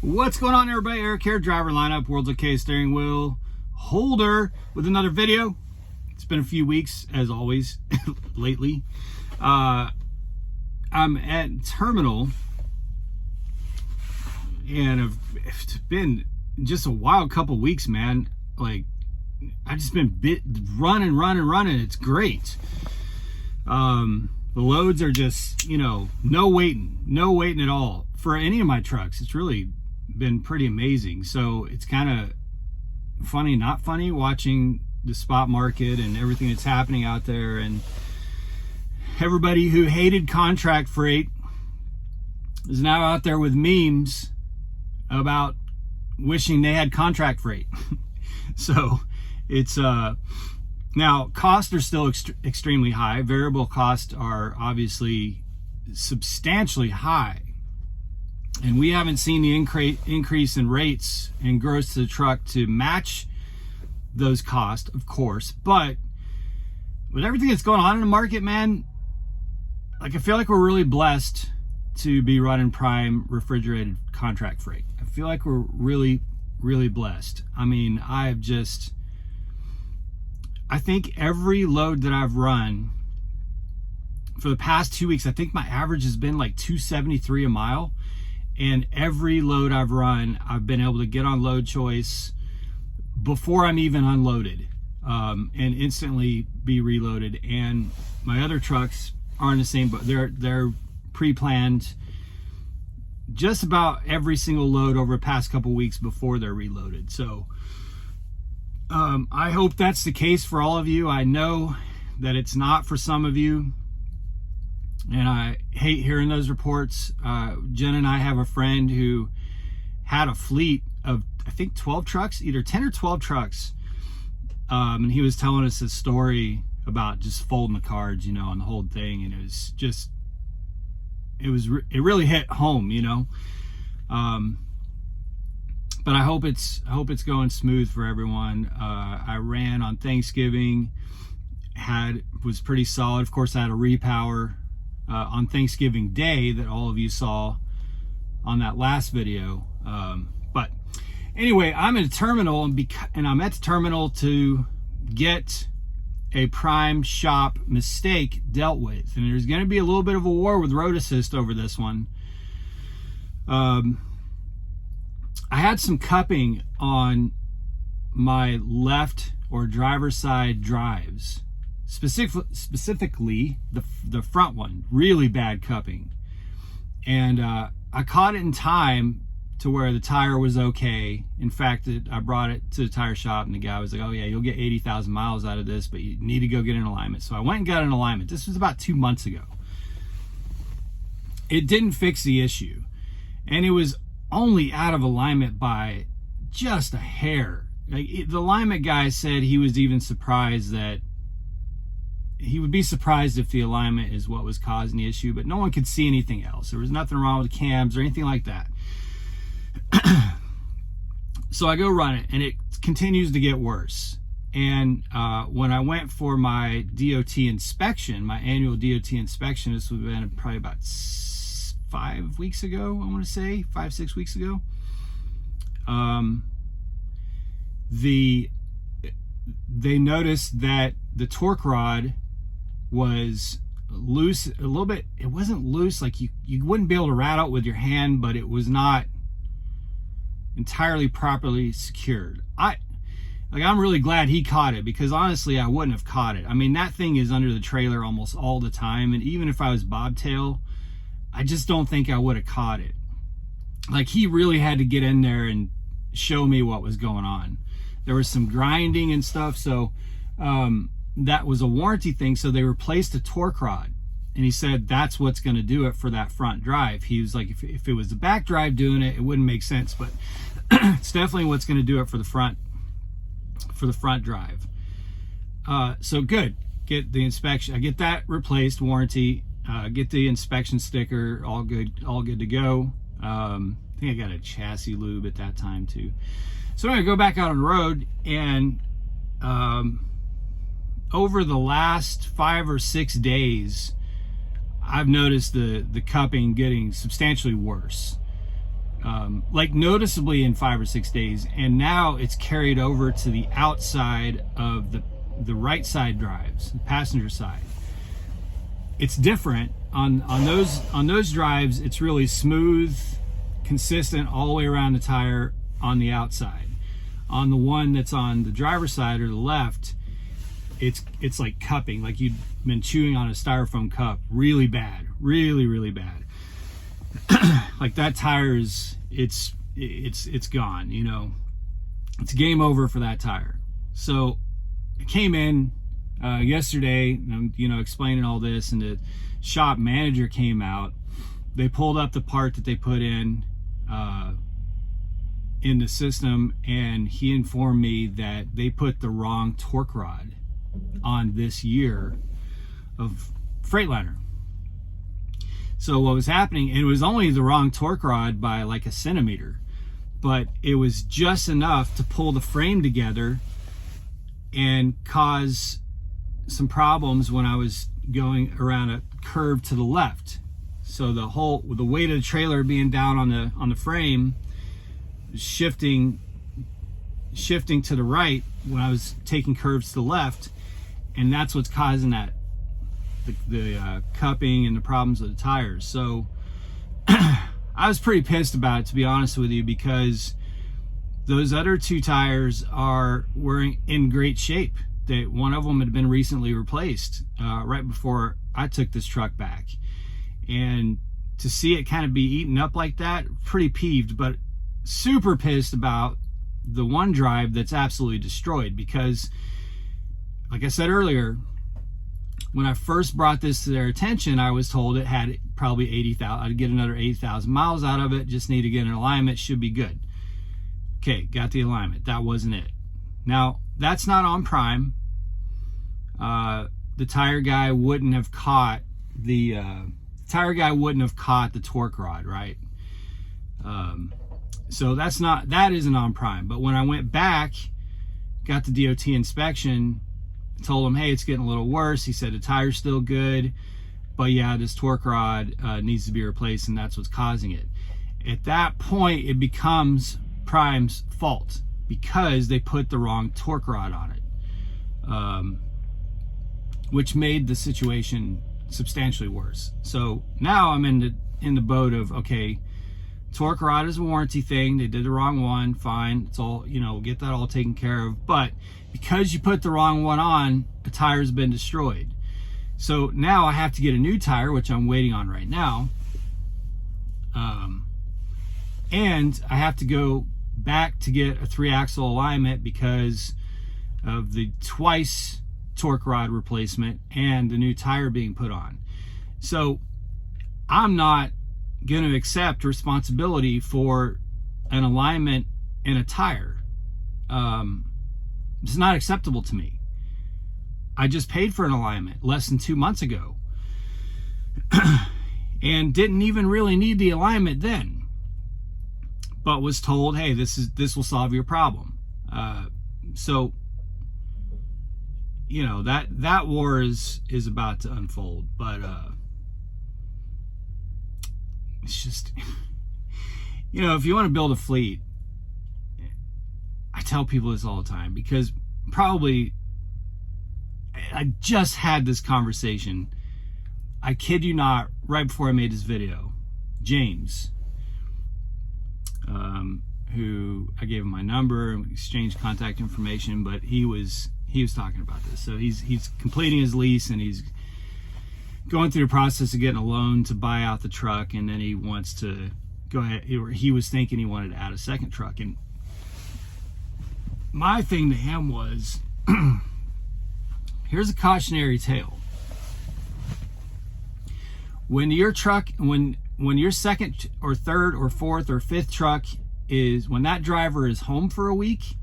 What's going on, everybody? Eric here, driver lineup, World's OK steering wheel holder with another video. It's been a few weeks, as always, lately. I'm at terminal, and it's been just a wild couple weeks, man. Like, I've just been running. It's great. The loads are just, no waiting at all for any of my trucks. It's really been pretty amazing. So it's kind of funny, not funny, watching the spot market and everything that's happening out there, and everybody who hated contract freight is now out there with memes about wishing they had contract freight. So it's now costs are still extremely high. Variable costs are obviously substantially high, and we haven't seen the increase in rates and gross to the truck to match those costs, of course. But with everything that's going on in the market, man, like, I feel like we're really blessed to be running prime refrigerated contract freight. I feel like we're really blessed. I mean, I think every load that I've run for the past 2 weeks, I think my average has been like 273 a mile. And every load I've run, I've been able to get on load choice before I'm even unloaded, and instantly be reloaded. And my other trucks are in the same, but they're pre-planned just about every single load over the past couple weeks before they're reloaded. So I hope that's the case for all of you. I know that it's not for some of you, and I hate hearing those reports. Jen and I have a friend who had a fleet of, I think, 12 trucks, either 10 or 12 trucks. And he was telling us a story about just folding the cards, and the whole thing. And it really hit home, but I hope it's going smooth for everyone. I ran on Thanksgiving, was pretty solid. Of course, I had a repower on Thanksgiving Day that all of you saw on that last video. But anyway, I'm in a terminal, and I'm at the terminal to get a prime shop mistake dealt with. And there's going to be a little bit of a war with Road Assist over this one. I had some cupping on my left or driver's side drives. Specifically the front one, really bad cupping, and I caught it in time to where the tire was okay. In fact, I brought it to the tire shop, and the guy was like, "Oh yeah, you'll get 80,000 miles out of this, but you need to go get an alignment." So I went and got an alignment. This was about 2 months ago. It didn't fix the issue, and it was only out of alignment by just a hair. Like, the alignment guy said he was even surprised that he would be surprised if the alignment is what was causing the issue, but no one could see anything else. There was nothing wrong with the cams or anything like that. So I go run it, and it continues to get worse. And when I went for my DOT inspection, my annual DOT inspection, this would have been probably about 5 weeks ago, I want to say, 5-6 weeks ago. They noticed that the torque rod was loose a little bit. It wasn't loose, like you wouldn't be able to rattle it with your hand, but it was not entirely properly secured. I'm really glad he caught it, because honestly I wouldn't have caught it. I mean, that thing is under the trailer almost all the time, and even if I was bobtail, I just don't think I would have caught it. Like, he really had to get in there and show me what was going on. There was some grinding and stuff, so that was a warranty thing. So they replaced the torque rod, and he said that's what's going to do it for that front drive. He was like, if it was the back drive doing it, it wouldn't make sense, but it's definitely what's going to do it for the front drive. So good, get the inspection. I get that replaced, warranty. Get the inspection sticker, all good to go. I think I got a chassis lube at that time too. So I'm gonna go back out on the road, and over the last 5 or 6 days, I've noticed the cupping getting substantially worse. like noticeably in 5 or 6 days, and now it's carried over to the outside of the right side drives, the passenger side. It's different on those drives. It's really smooth, consistent all the way around the tire on the outside. On the one that's on the driver's side or the left, it's like cupping, like you've been chewing on a styrofoam cup. Really bad, really bad. Like that tire is it's gone, you know. It's game over for that tire. So I came in yesterday, you know, explaining all this, and the shop manager came out. They pulled up the part that they put in the system, and he informed me that they put the wrong torque rod on this year of Freightliner. So what was happening, and it was only the wrong torque rod by like a centimeter, but it was just enough to pull the frame together and cause some problems when I was going around a curve to the left. So the weight of the trailer being down on the frame, shifting to the right when I was taking curves to the left, and that's what's causing that the cupping and the problems with the tires. So I was pretty pissed about it, to be honest with you, because those other two tires were in great shape. One of them had been recently replaced right before I took this truck back, and to see it kind of be eaten up like that, pretty peeved, but super pissed about the one drive that's absolutely destroyed. Because like I said earlier, when I first brought this to their attention, I was told it had probably 80,000. I'd get another 80,000 miles out of it. Just need to get an alignment. Should be good. Okay, got the alignment. That wasn't it. Now, that's not on Prime. The tire guy wouldn't have caught the torque rod, right? So that isn't on Prime. But when I went back, got the DOT inspection, told him, hey, it's getting a little worse. He said the tire's still good, but yeah, this torque rod needs to be replaced, and that's what's causing it. At that point, it becomes Prime's fault because they put the wrong torque rod on it, which made the situation substantially worse. So now I'm in the boat of, okay, torque rod is a warranty thing. They did the wrong one. Fine. It's all, you know, get that all taken care of. But because you put the wrong one on, the tire's been destroyed. So now I have to get a new tire, which I'm waiting on right now. And I have to go back to get a 3-axle alignment because of the twice torque rod replacement and the new tire being put on. So I'm not going to accept responsibility for an alignment in a tire. It's not acceptable to me. I just paid for an alignment less than 2 months ago and didn't even really need the alignment then, but was told, hey, this will solve your problem. So you know, that war is about to unfold. But it's just, you know, if you want to build a fleet, I tell people this all the time, because probably I just had this conversation, I kid you not, right before I made this video. James, who I gave him my number and we exchanged contact information, but he was talking about this. So he's completing his lease and he's going through the process of getting a loan to buy out the truck, and then he wants to go ahead. He was thinking he wanted to add a second truck, and my thing to him was, here's a cautionary tale. When your truck, when your second or third or fourth or fifth truck is, when that driver is home for a week,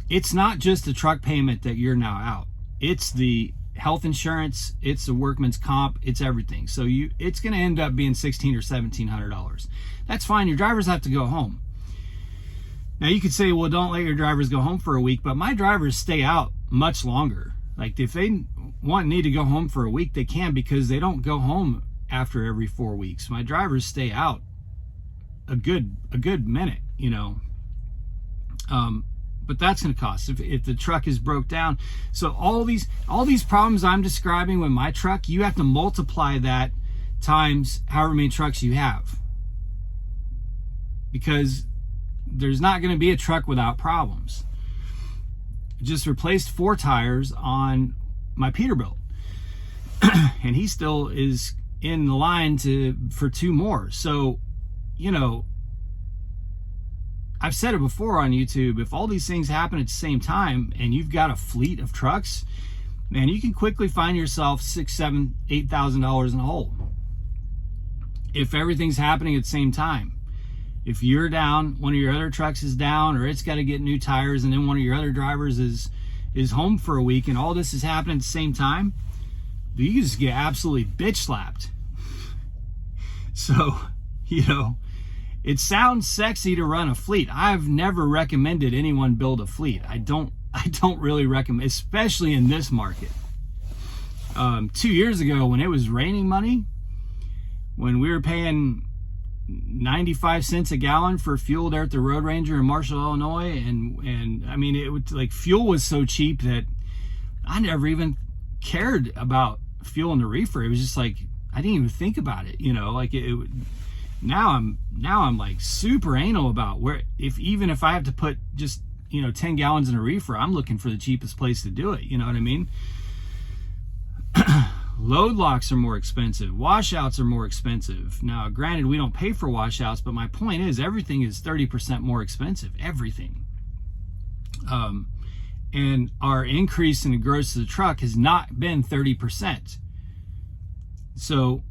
it's not just the truck payment that you're now out. It's the health insurance, it's the workman's comp, it's everything. So it's going to end up being $1,600 or $1,700. That's fine. Your drivers have to go home. Now you could say, well, don't let your drivers go home for a week, but my drivers stay out much longer. Like if they need to go home for a week, they can, because they don't go home after every 4 weeks. My drivers stay out a good minute, you know. But that's going to cost if the truck is broke down. So all these problems I'm describing with my truck, you have to multiply that times however many trucks you have, because there's not going to be a truck without problems. Just replaced 4 tires on my Peterbilt, and he still is in the line for 2 more. So, you know, I've said it before on YouTube, if all these things happen at the same time and you've got a fleet of trucks, man, you can quickly find yourself $6,000, $7,000, $8,000 in a hole. If everything's happening at the same time. If you're down, one of your other trucks is down, or it's got to get new tires, and then one of your other drivers is home for a week, and all this is happening at the same time, you just get absolutely bitch slapped. So, you know, it sounds sexy to run a fleet. I've never recommended anyone build a fleet. I don't really recommend, especially in this market. 2 years ago, when it was raining money, when we were paying 95 cents a gallon for fuel there at the Road Ranger in Marshall, Illinois, and I mean, it was like, fuel was so cheap that I never even cared about fuel in the reefer. It was just like, I didn't even think about it, you know. Like now I'm like super anal about where, even if I have to put just, you know, 10 gallons in a reefer, I'm looking for the cheapest place to do it, you know what I mean? Load locks are more expensive. Washouts are more expensive. Now, granted, we don't pay for washouts, but my point is, everything is 30% more expensive. Everything. And our increase in the gross of the truck has not been 30%. So,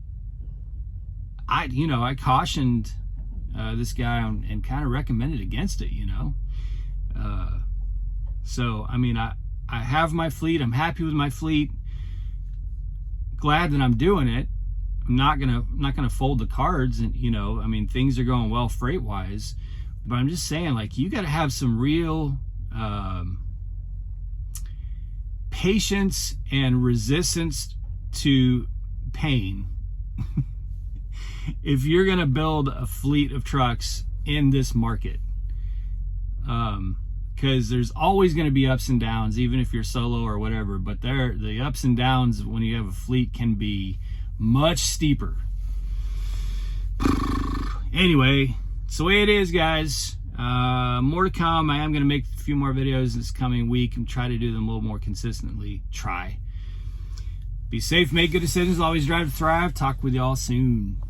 I cautioned this guy and kind of recommended against it, you know. So, I mean, I have my fleet. I'm happy with my fleet. Glad that I'm doing it. I'm not gonna fold the cards, and, you know, I mean, things are going well freight wise, but I'm just saying, like, you got to have some real patience and resistance to pain if you're gonna build a fleet of trucks in this market, because there's always going to be ups and downs, even if you're solo or whatever. But the ups and downs when you have a fleet can be much steeper. Anyway, it's the way it is, guys. More to come. I am going to make a few more videos this coming week and try to do them a little more consistently. Be safe, make good decisions, always drive to thrive. Talk with y'all soon.